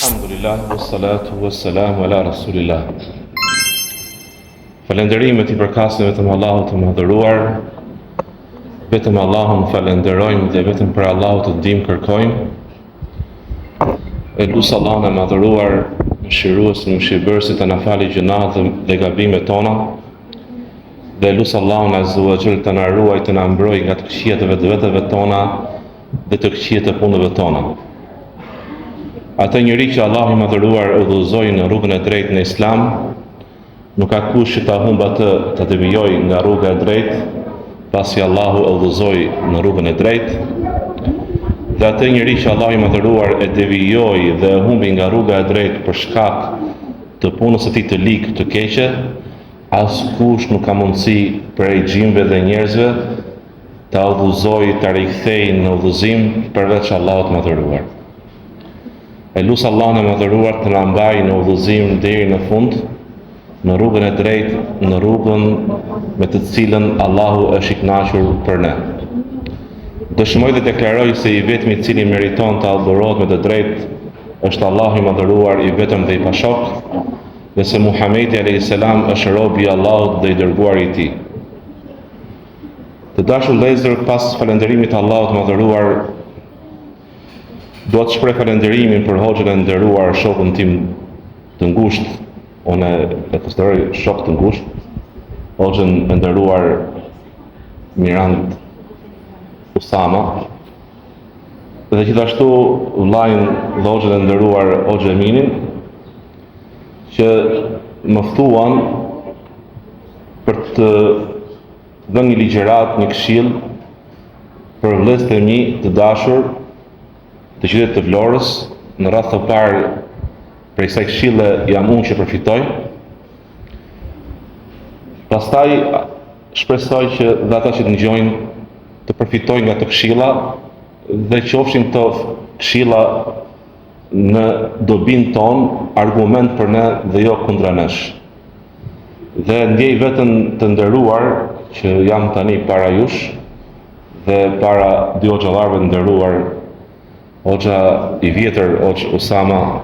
Alhamdulillah, wassalatu wassalamu ala rasulillah. Falenderimet I përkasin vetëm Allahut të madhëruar, vetëm Allahun falenderojmë dhe vetëm për Allahut të ndihmë kërkojmë. E lusë Allahun e madhëruar, mëshiruesin, mëshirbërësit të na falë gjunat dhe gabimet tona, dhe lusë Allahun azza wa jall të na ruaj, të na mbrojë nga të këqijet e vetëve tona dhe të këqijet e punëve tona. Atë njeri që Allahu I madhëruar udhëzoi në rrugën e drejtë në Islam, nuk ka kush që ta humbë atë, ta devijojë nga rruga e drejtë, pasi Allahu e udhëzoi në rrugën e drejtë. Dhe atë njeri që Allahu I madhëruar e devijoi dhe e humbi nga rruga e drejtë për shkak të punës së tij të ligë të keqe, askush nuk ka mundësi prej xhinve dhe njerëzve ta udhëzojë, ta rikthejë në udhëzim përveç Allahut madhëruar. E lusë Allahun e madhëruar të na mbajë në udhëzim deri në fund, në rrugën e drejtë, në rrugën me të cilën Allahu është I kënaqur për ne. Dëshmoj dhe deklaroj se I vetmi I cili meriton të adhurohet me të drejtë është Allahu I madhëruar, I vetëm dhe I pashok, dhe se Muhamedi alayhis salam është robi I Allahut dhe I dërguari I Tij. Të dashur vëllezër, pas falënderimit të Allahut madhëruar, do të shpreh falënderimin për hoxhën e nderuar, shokun tim të ngushtë, unë e konsideroj shok të ngushtë, hoxhën e nderuar Mirand Usama, dhe gjithashtu vllajin dhe hoxhën e nderuar Hoxhë Eminin, që më ftuan për të dhënë një ligjërat, një këshill për vëllezërit e mi të dashur të qytetit të Vlorës. Në radhë të parë prej kësaj këshille jam unë që përfitoj. Pastaj shpresoj që dhe ata që të ngjojnë të përfitojnë nga të këshilla dhe qofshin të këshilla në dobin ton argument për ne dhe jo kundra nesh. Dhe ndjej veten të nderuar që jam tani para jush dhe para dy hoxhallarëve të nderuar, Hoxha I vjetër, Hoxhë Usama,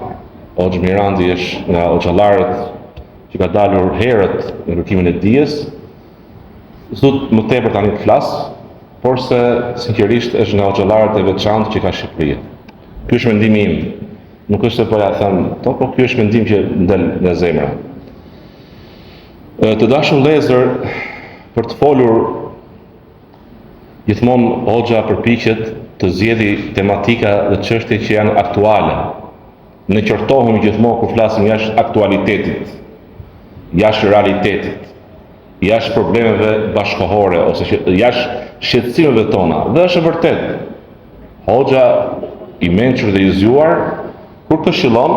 Hoxhë Mirandi është nga hoxhallarët që ka dalur herët në kërkimin e dijes. S'do më tepër tani të flas, por se sinqerisht është nga hoxhallarët e veçantë që ka Shqipëria. Ky është mendimi im. Nuk është se po ja them, por ky është mendim që del nga zemra. Të dashur vëllezër, për të folur gjithmonë hoxha përpiqet të zgjedhë tematika dhe çështje që janë aktuale. Ne qortohemi gjithmonë kur flasim jashtë aktualitetit, jashtë realitetit, jashtë problemeve bashkëkohore ose jashtë shqetësimeve tona. Dhe është vërtet, hoxha I mençur dhe I zgjuar kur këshillon,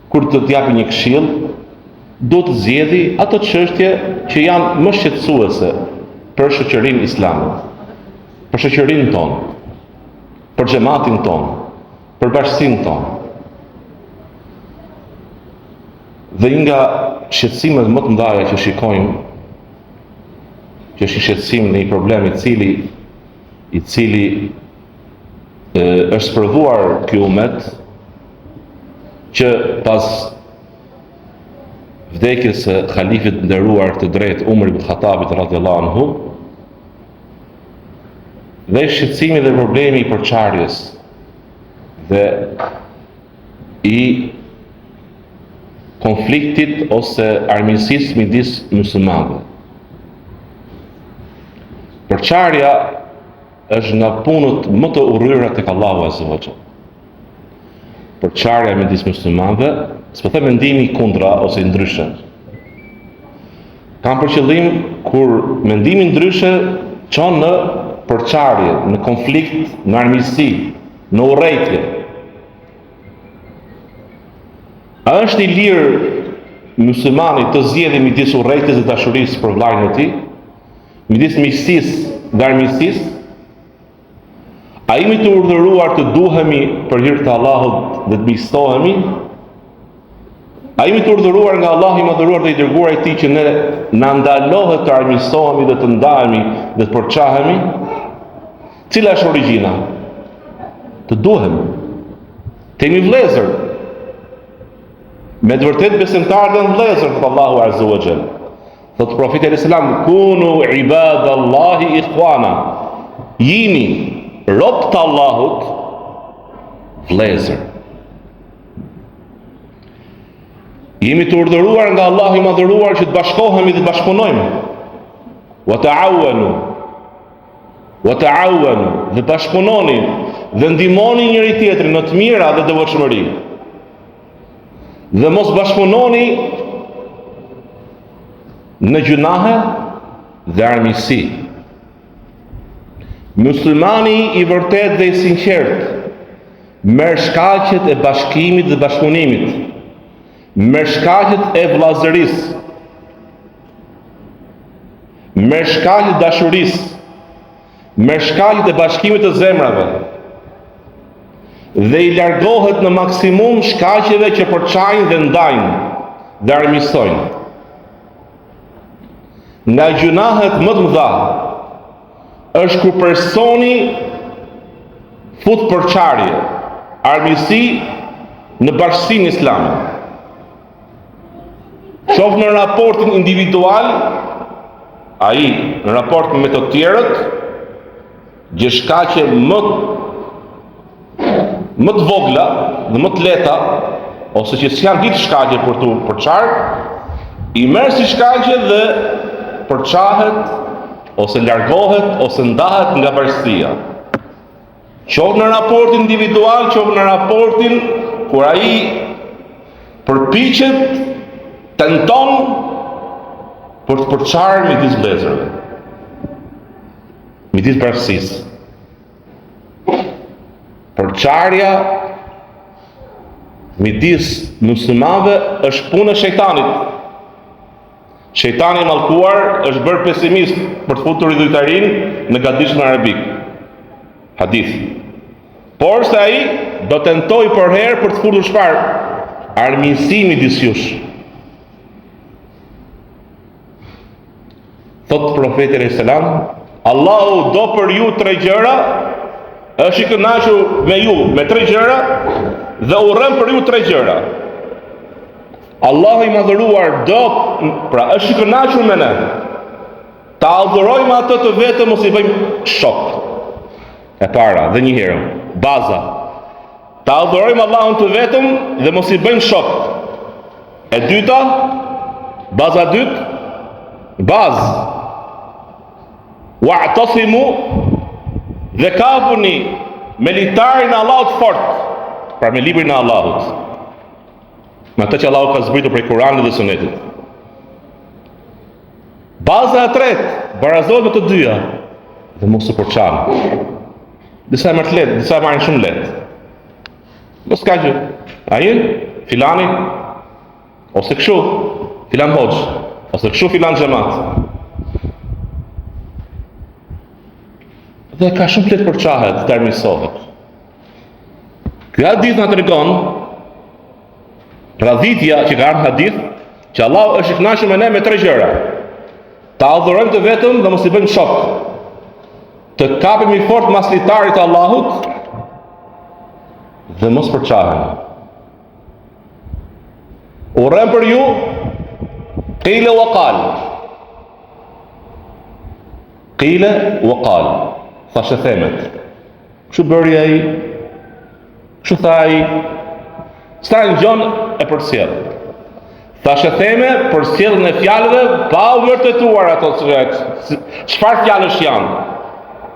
kur të japi një këshill, do të zgjedhë ato çështje që janë më shqetësuese për shoqërinë islame, për shoqërinë tonë, për xhamatin tonë, për bashkësinë tonë. Dhe nga shqetësimet më të mëdha që shikojmë, që është shqetësim në një problem I cili është provuar ky umet, që pas vdekjes së halifit nderuar të drejtë Umar ibn Khattabit radhiyallahu anhu, dhe shqetësimi dhe problemi I përçarjes dhe I konfliktit ose armiqësisë midis muslimanëve. Përçarja është nga punët më të urryra tek Allahu azza wa jall. Përçarja midis muslimanëve, s'po them mendimi kundra ose ndryshe. Kam për qëllim kur mendimi ndryshe çon në përçarje, në konflikt, në armiqësi, në urrejtje. A është I lirë muslimani të zgjedhë midis urrejtjes dhe dashurisë për vllajën e tij, midis miqësisë dhe armiqësisë? A jemi të urdhëruar të duhemi për hir të Allahut dhe të miqësohemi? A jemi të urdhëruar nga Allahu I madhëruar dhe I dërguari I Tij që ne na ndalohet të armiqësohemi dhe të ndahemi dhe të përçahemi? Cila është origjina? Të duhemi. Të jemi vlezër. Me të vërtet besimtarët janë vlezër të Allahu Azza wa Jall. Thot profeti alayhis salam, kunu ibadallahi ikhwana. Jini rob të Allahut, vlezër. Jemi të urdhëruar nga Allahu i madhëruar që të bashkohemi dhe të bashkëpunojmë. Wa ta'awanu, dhe bashkëpunoni dhe ndihmoni njëri tjetrin në të mira dhe devotshmëri. Dhe mos bashkëpunoni në gjunahe dhe armiqësi. Muslimani i vërtet dhe i sinqert merr shkaqet e bashkimit dhe bashkëpunimit, merr shkaqet e vllazërisë, merr shkaqet e dashurisë, merr shkaqet e bashkimit të zemrave dhe i largohet në maksimum shkaqeve që përçajnë dhe ndajnë dhe armiqsojnë. Nga gjunahet më të mëdha është kur personi fut përçarje, armiqësi në bashkësinë islame. Qoftë në raportin individual, ai në raport me të tjerët, gjë shkaqe më të vogla dhe më të lehta, ose që s'janë ditë shkaqe për tu përçar, i merr si shkaqe dhe përçahet ose largohet ose ndahet nga bashkësia. Qoftë në raport individual, qoftë në raportin kur ai përpiqet, tenton për të përçarë midis vëllezërve, midis bashkësisë. Përçarja midis muslimanëve është punë e shejtanit. Shejtani i mallkuar është bërë pesimist për të futur idhujtarin në gatishmën arabik. Hadith. Por se ai do tentoj përherë për të futur çfarë? Armiqësi midis jush. Thot profeti alayhis salam, Allahu do për ju 3 gjëra, është i kënaqur me ju me 3 gjëra dhe urren për ju 3 gjëra. Allahu i madhëruar do, pra është i kënaqur me ne. Ta adhurojmë atë të vetëm, mos i bëjmë shok. E para, dhe një herë, baza. Ta adhurojmë Allahun të vetëm dhe mos i bëjmë shok. E dyta, baza dytë, bazë. Wa'tasimu, dhe kapuni me litarin e Allahut fort, pra me librin e Allahut, me atë që Allahu ka zbritur prej Kuranit dhe Sunetit. Baza e tretë barazohet me të dyja dhe mos u përçan. Disa më të lehtë, disa marrin shumë lehtë. Mos ka gjë. Ai, filani, ose kështu, filan hoxh, ose kështu filan xhamat. Dhe ka shumë lehtë përçahet, të armiqësohet. Ky hadith na tregon, radhitja që ka ardhur hadith, që Allahu është i kënaqur me ne me 3 gjëra. Ta adhurojmë të vetëm dhe mos i bëjmë shok. Të kapemi fort mas litarit të Allahut dhe mos përçahemi. Urren për ju qila wa qal. Qila wa qal. Thashë themet. Kështu bëri ai, kështu tha ai, sta në gjon e përcjell. Thashë theme përcjelljen e fjalëve pa u vërtetuar ato çfarë fjalësh janë.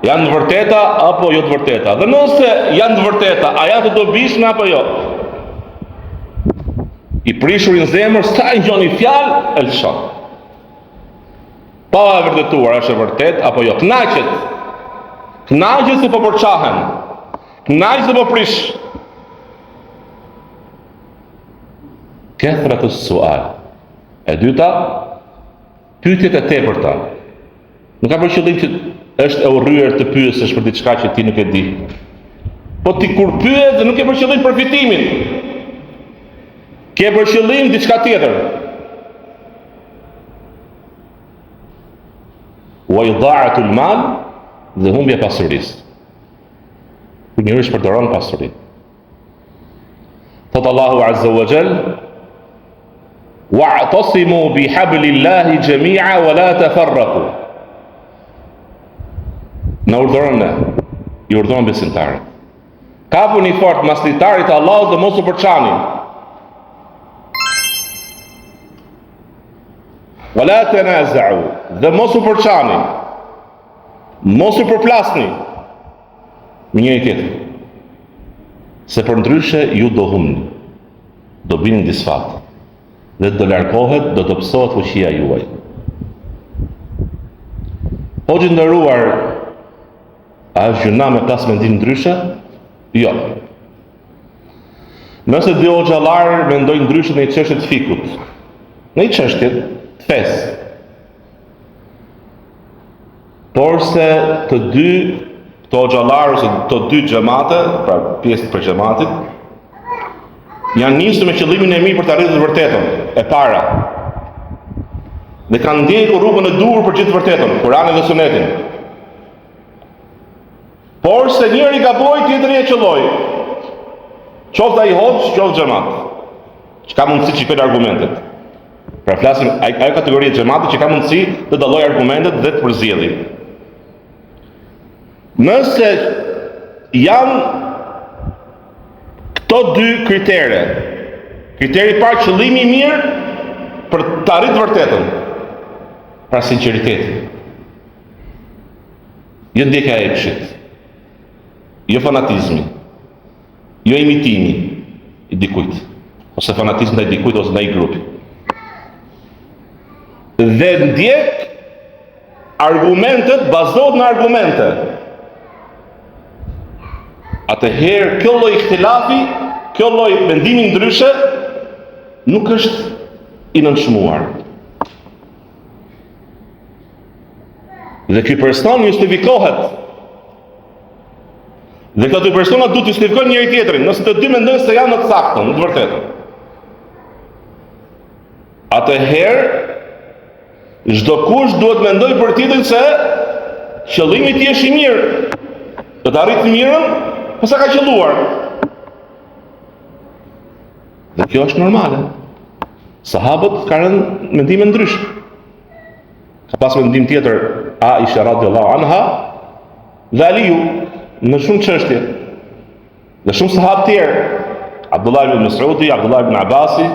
Janë të vërteta apo jo të vërteta? Dhe nëse janë të vërteta, a janë të dobishme apo jo? I prishur në zemër, sta në gjon i fjalë, e lëshon. Pa e vërtetuar, është e vërtet apo jo? Kënaqet. Kënaqet se po përçahen. Kënaqet se po prish. Kethrat as-su'al. E dyta, pyetjet e tepërta. Nuk ka për qëllim që është e urryer të pyesësh për diçka që ti nuk e di. Po ti kur pyet, nuk e për qëllim përfitimin. Ke për qëllim diçka tjetër. Wa idha'atul mal, dhe humbja pasurisë. Kur njëri shpërdoron pasurinë. Thot Allahu Azza wa Jall: "Wa'tasimu bihablillahi jami'a wa la tafarraqu." Në urdhëron ne, i urdhëron besimtarët. Kapuni fort mas litarit të Allahut dhe mos u përçani. Wa la tanaza'u, dhe mos u përçani. Mos u përplasni me njëri tjetrin. Se për ndryshe ju do humni, do bini disfat, dhe do largohet, do dobësohet fuqia juaj. Hoxhë nderuar, a është gjuna me pas mendim ndryshe? Jo. Nëse dy hoxhallar mendojnë ndryshe në një çështje të fikut, në një çështje të fesë, por se të dy këto hoxhallar ose të dy xhamate, pra pjesë për xhamatin, janë nisur me qëllimin e mirë për të arritur të vërtetën e para. Dhe kanë ndjekur rrugën e duhur për gjithë të vërtetën, Kur'anin dhe Sunetin. Por se njëri gaboi, tjetri e qelloi. Qoftë ai hoxh, qoftë xhamat. Çka mundësi që këto argumentet. Pra flasim ajo kategori e xhamatit që ka mundësi të dallojë argumentet dhe të përzjedhë. Nëse janë këto dy kritere, kriteri i parë qëllimi i mirë për të arritur vërtetën, pra sinqeriteti, jo ndjekja e epshit, jo fanatizmi, jo imitimi i dikujt, ose fanatizmi ndaj dikujt ose ndaj grupi. Dhe ndjek argumentet, bazohet në argumente. Atëherë kjo lloj ikhtilafi, kjo lloj mendimi ndryshe nuk është i nënshmuar. Dhe ky person justifikohet. Dhe këto dy persona duhet të justifikojnë njëri tjetrin, nëse të dy mendojnë se janë në të saktën, në të vërtetën. Atëherë çdo kush duhet mendoj për tjetrin se qëllimi i tij është i mirë, do të arrijë të mirën, pse ka qelluar. Dhe kjo është normale. Sahabët kanë rënë mendime ndryshe. Ka pas mendim tjetër Aisha radhiyallahu anha dhe Aliu në shumë çështje. Dhe shumë sahabë tjerë, Abdullah ibn Mas'udi, Abdullah ibn Abbasi,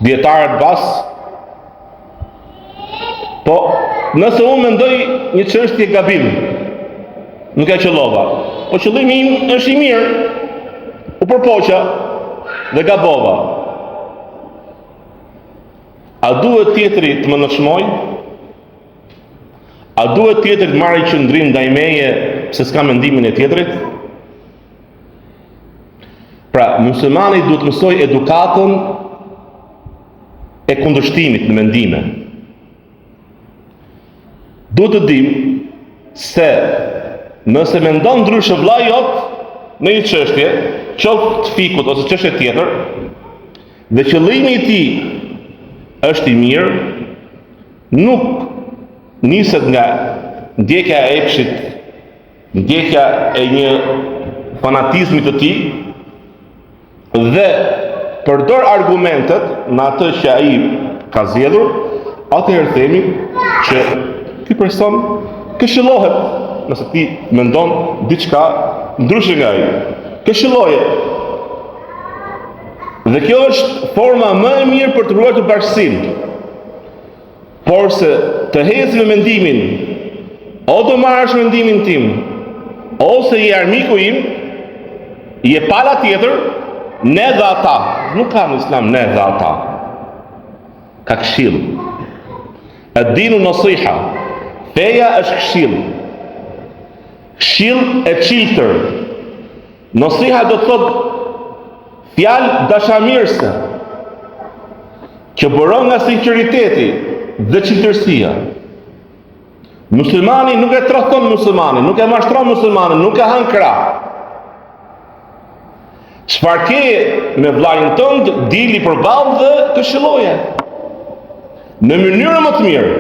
dietarët bas. Po, nëse unë mendoj një çështje gabim, nuk e qellova, po qëllimi im është i mirë, u përpoqa dhe gabova. A duhet tjetri të më nënshmoj? A duhet tjetri të marrë qëndrim ndaj meje se s'ka mendimin e tjetrit? Pra, muslimani duhet mësoj edukatën e kundërshtimit në mendime. Duhet të dim se nëse mendon ndryshe vllai jot në një çështje, qoftë të fikut ose çështje tjetër, dhe qëllimi i tij është i mirë, nuk niset nga ndjekja e epshit, ndjekja e një fanatizmi të tij, dhe përdor argumentet në atë që ai ka zgjedhur, atëherë themi që ky person këshillohet, nëse ti mendon diçka ndryshe nga ai. Këshilloje. Dhe kjo është forma më e mirë për të ruajtur bashkësinë. Por se të heci me mendimin, o do marrësh mendimin tim, ose je armiku im, je pala tjetër, ne dhe ata. Nuk ka në islam ne dhe ata. Ka këshill. Ad-dinu nasiha. Feja është këshill. Këshill e çiltër. Nasiha do të thotë fjalë dashamirëse, që bëron nga sinqeriteti dhe çiltërsia. Muslimani nuk e tradhton muslimanin, nuk e mashtron muslimanin, nuk e han krah. Çfarë ke me vllajën tënd, dili përballë dhe këshilloje në mënyrë më të mirë.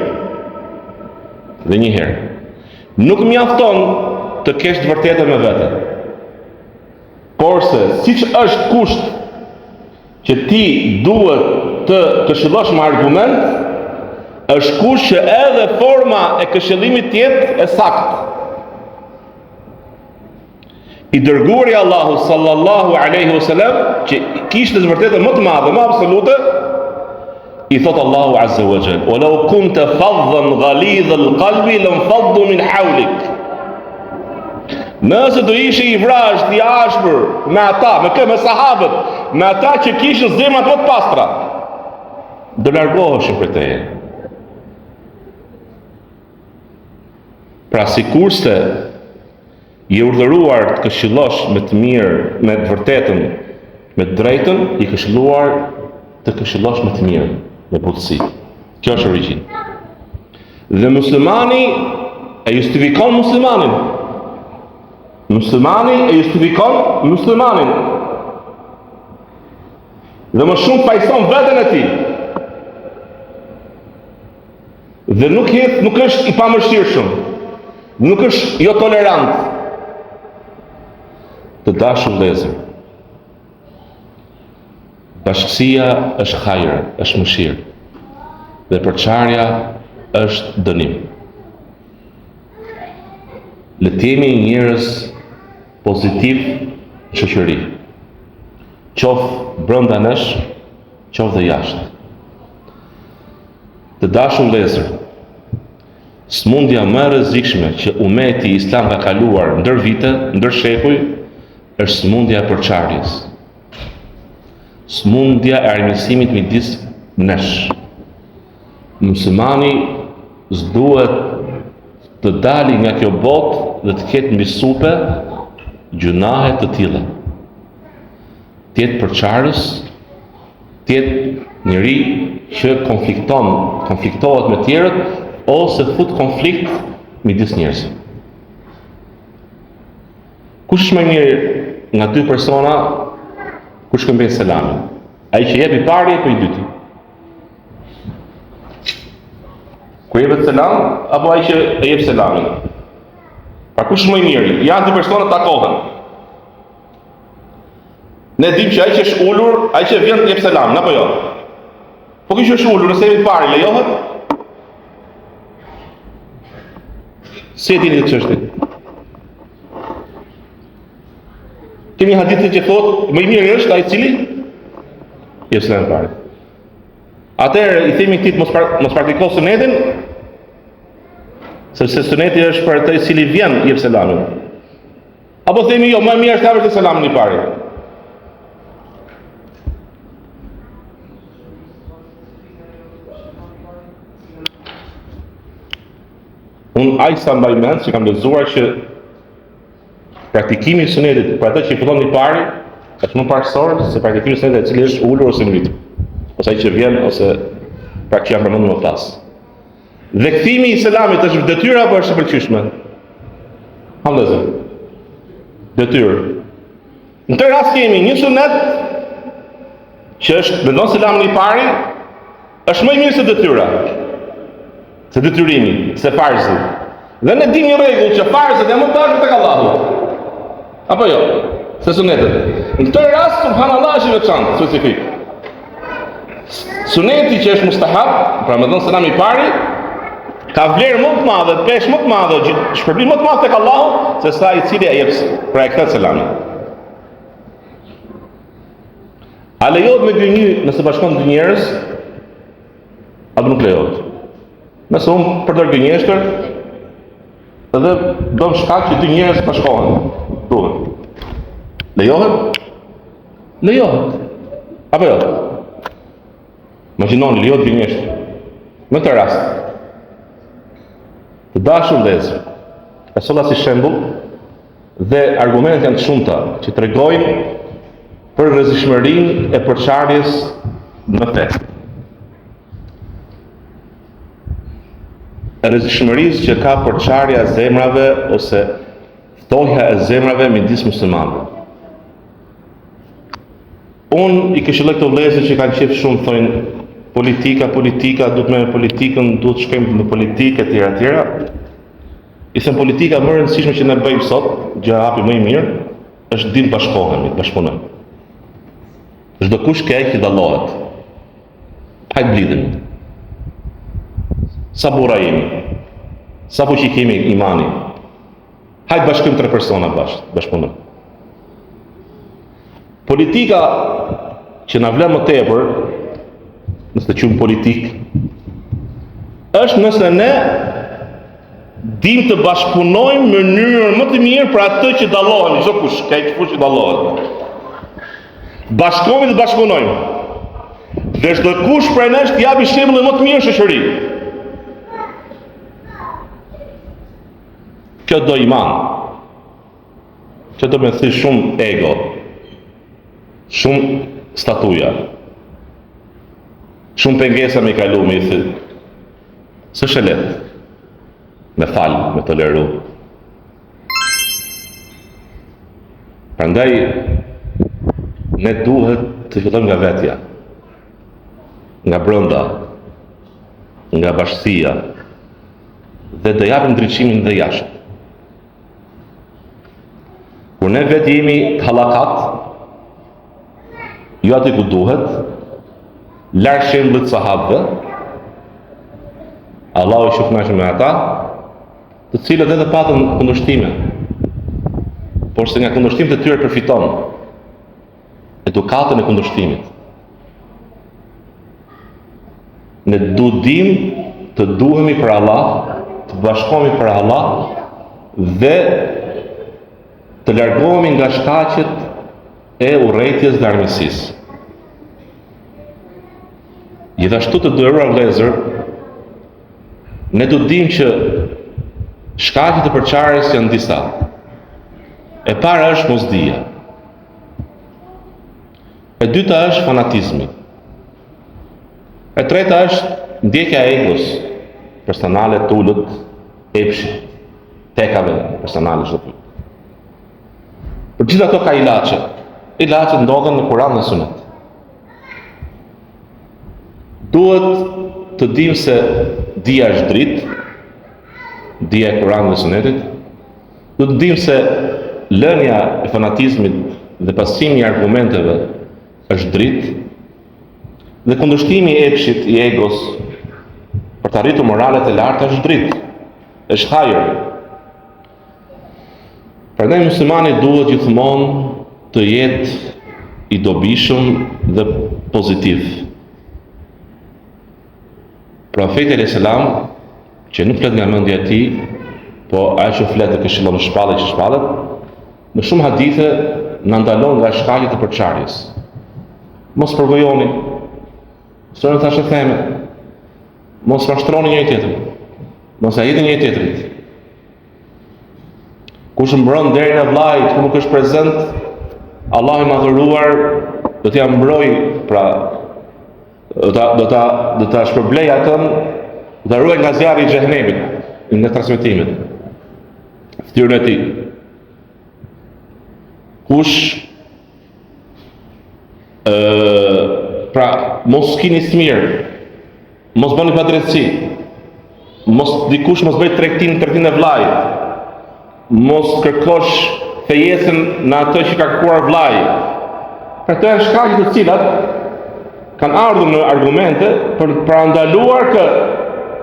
Dhe një herë, nuk mjafton të kesh të vërtetën me vete. Por se siç është kusht që ti duhet të këshillosh me argument, është kusht që edhe forma e këshillimit të jetë e saktë. I dërguari Allahu sallallahu alaihi wasallam, që kishte të vërtetën më të madhe, më absolute, i thot Allahu azza wa jall: "Walau kunta faddan ghalidha al-qalbi lanfaddu min hawlik." Nëse do ishe i vrasht, i ashpër me ata, me sahabët, me ata që kishin zemrat më të pastra, do largoheshin prej teje. Pra sikurse je urdhëruar të këshillosh me të mirë, me të vërtetën, me të drejtën, i këshilluar të këshillosh me të mirë, me butësi. Kjo është origjinë. Dhe muslimani e justifikon muslimanin. Muslimani e justifikon muslimanin. Dhe më shumë pajson veten e tij. Dhe nuk është i pamëshirshëm. Nuk është jo tolerant. Të dashur vëllezër, bashkësia është hajër, është mëshirë, dhe përçarja është dënim. Le të jemi njerëz pozitiv në shoqëri, qoftë brenda nesh, qoftë dhe jashtë. Të dashur vëllezër, smundja më e rrezikshme që ummeti islam ka kaluar ndër vite, ndër shekuj, është smundja e përçarjes. Smundja e armiqësimit midis nesh. Muslimani s'duhet të dali nga kjo botë dhe të ketë mbi supe gjunahe të tilla. Të jetë përçarës, të jetë njëri që konfliktohet me tjerët, ose fut konflikt midis njerëzve. Kush është më mirë nga dy persona kur shkëmbejnë selamin? Ai që jep i pari apo i dyti? Kur jepet selam apo ai që e jep selamin? Pra kush është më i miri? Janë dy persona takohen. Ne dim që ai që është ulur, ai që vjen jep selamin, apo jo? Po ky që është ulur, nëse jep i pari, lejohet? Si e dini këtë çështje? Kemi hadithin që thotë, më i mirë është ai i cili jep selamin pari. Atëherë i themi këtij mos praktiko sunetin, sepse suneti është për atë i cili vjen jep selamin. Apo themi jo, më mirë është ta vërtet selamin i pari. Unë ajsa mbaj mend që kam lexuar që praktikimi i sunetit për atë që i fillon i pari është më parësor se praktikimi i sunetit i cili është ulur ose ngritur, ose ai që vjen ose pra që janë përmendur më pas. Dhe kthimi i selamit është detyrë apo është e pëlqyeshme? Hamdeze. Detyrë. Në këtë rast kemi një sunet që është me dhënë selamin i pari, është më i mirë se detyra. Se detyrimi, se farzi. Dhe ne dim një rregull që farzet janë më të dashur tek Allahu. Apo jo? Se sunetet. Në këtë rast subhanallahu është i veçantë, specifik. Suneti që është mustahab, pra me dhënë selam i pari, ka vlerë më të madhe, peshë më të madhe, shpërblim më të madhe tek Allahu, se sa i cili e jep pra e kthen selamin. A lejohet me gënjy nëse bashkon dy njerëz? Apo nuk lejohet? Nëse unë përdor gënjeshtër, edhe bëm shkak që dy njerëz bashkohen. Duhet. Lejohet? Lejohet. Apo jo? Imagjinoni, lejohet gënjeshtër. Në këtë rast, të dashur vëllezër, e solla si shembull, dhe argumentet janë të shumta që tregojnë për rrezikshmërinë e përçarjes në fe. Rrezikshmërisë që ka përçarja e zemrave ose ftohja e zemrave midis muslimanëve. Unë i këshilloj këto vëllezër që kanë qef shumë, thonë politika, duhet me politikën, duhet shkojmë në politikë etj. I them politika më e rëndësishme që ne bëjmë sot, gjë hapi më i mirë, është din bashkohemi, bashkëpunojmë. Çdo kush keq i dallohet. Hajde blidhemi. Sa burra jemi, sa fuqi kemi imani. Hajde bashkojmë 3 persona bashkëpunojmë. Politika që na vlen më tepër, nëse të quajmë politik, është nëse ne dim të bashkëpunojmë në mënyrën më të mirë për atë që dallohen, çdo kush, keq fuqi dallohet. Bashkohemi dhe bashkëpunojmë. Dhe çdo kush prej nesh të japi shembullin më të mirë në shoqëri. Kjo do iman. Kjo do me thënë shumë ego, shumë statuja, shumë pengesa me kalu me i thë. S'është e lehtë. Me falë, me toleru. Prandaj, ne duhet të fillojmë nga vetja, nga brenda, nga bashkësia, dhe të japim ndriçimin dhe jashtë. Kur ne vetë jemi të hallakat, jo aty ku duhet, larg shembullit sahabëve, Allahu i shufnashëm me ata, të cilët edhe patën kundërshtime, por se nga kundërshtimet e tyre përfiton edukatën e kundërshtimit. Ne dim të duhemi për Allah, të bashkohemi për Allah dhe të largohemi nga shkaqet e urrëties dhe armiqësisë. Gjithashtu të nderuar vëllezër, ne do dim që shkaqet e përçarjes janë disa. E para është mosdia. E dyta është fanatizmi. E treta është ndjekja e egos personale, tullët, epshit, tekave personale çdo pyetje. Për gjitha ato ka ilaçe. Ilaçet ndodhen në Kur'an dhe Sunet. Duhet të dim se dia është dritë, dia e Kur'anit dhe Sunetit. Duhet të dim se lënia e fanatizmit dhe pasimi i argumenteve është dritë, dhe kundërshtimi i epshit, i egos, për të arritur moralet e larta është dritë, është hajër. Prandaj muslimani duhet gjithmonë të jetë i dobishëm dhe pozitiv. Profeti alayhis salam, që nuk flet nga mendja e tij, po ai që flet dhe këshillon shpallë që shpallet, në shumë hadithe na ndalon nga shkaqjet e përçarjes. Mos përgojoni, sërën thashë theme, mos mashtroni njëri tjetrin, mos ajitni njëri tjetrit. Kush mbron derin e vllajt, ku nuk është prezent, Allahu i madhëruar do t'ia mbroj, pra do ta shpërblej atën, do ta ruaj nga zjarri i xhehenemit, nga transmetimit. Fytyrën e tij. Kush pra mos keni smir, mos bëni padrejtësi, dikush mos bëj tregtin e vllajt, mos kërkosh fejesën në ato që ka kërkuar vllai. Për të janë shkaqe të cilat kanë ardhur në argumente për ndaluar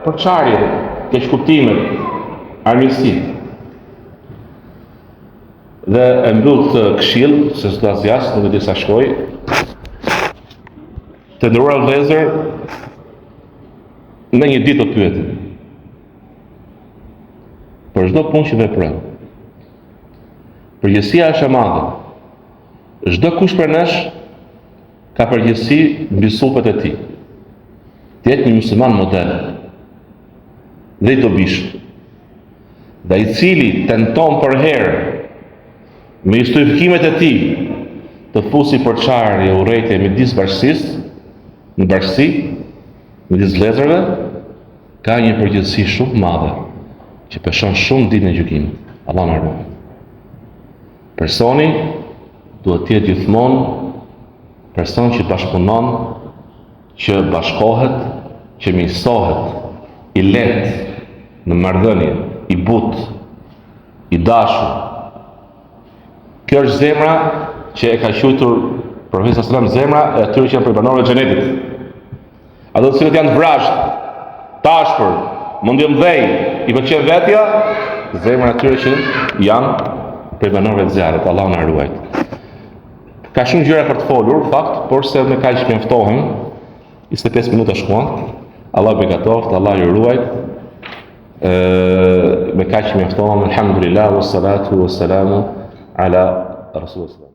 përçarjen, keqkuptimet, armiqësitë. Dhe e mbyll këtë këshill, se s'do ta zgjas, nuk e di sa shkoj. Të nderuar vëllezër, në një ditë të pyetim për çdo punë që veprojmë. Përgjegjësia është e madhe. Çdo kush për nesh ka përgjegjësi mbi supët e tij. Të jetë një musliman model dhe i dobishëm. Dhe i cili tenton për herë me justifikimet e tij të fusi përçarje, urrëtie midis bashkësisë, në bashkësi, midis vëllezërve, ka një përgjegjësi shumë madhe që peshon shumë ditën e gjykimit. Allah na ruaj. Personi duhet të jetë gjithmonë person që bashkëpunon, që bashkohet, që miqësohet, i lehtë në marrëdhënie, i butë, i dashur. Kjo është zemra që e ka quajtur Profeti sallallahu alajhi wasallam zemra e atyre që janë prej banorëve të xhenetit. Ato të cilët janë të vrasht, tashpër, mundje mdhej, i pëlqen vetja, zemra e atyre që janë prej banorëve të zjarrit. Allahu na ruaj. Ka shumë gjëra për të folur, fakt, por se me kaq mjaftohem. 25 minuta shkuan. Allah begatoft, Allah ju ruaj. Me kaq mjaftohem, alhamdulillah, wassalatu wassalamu ala rasulillah.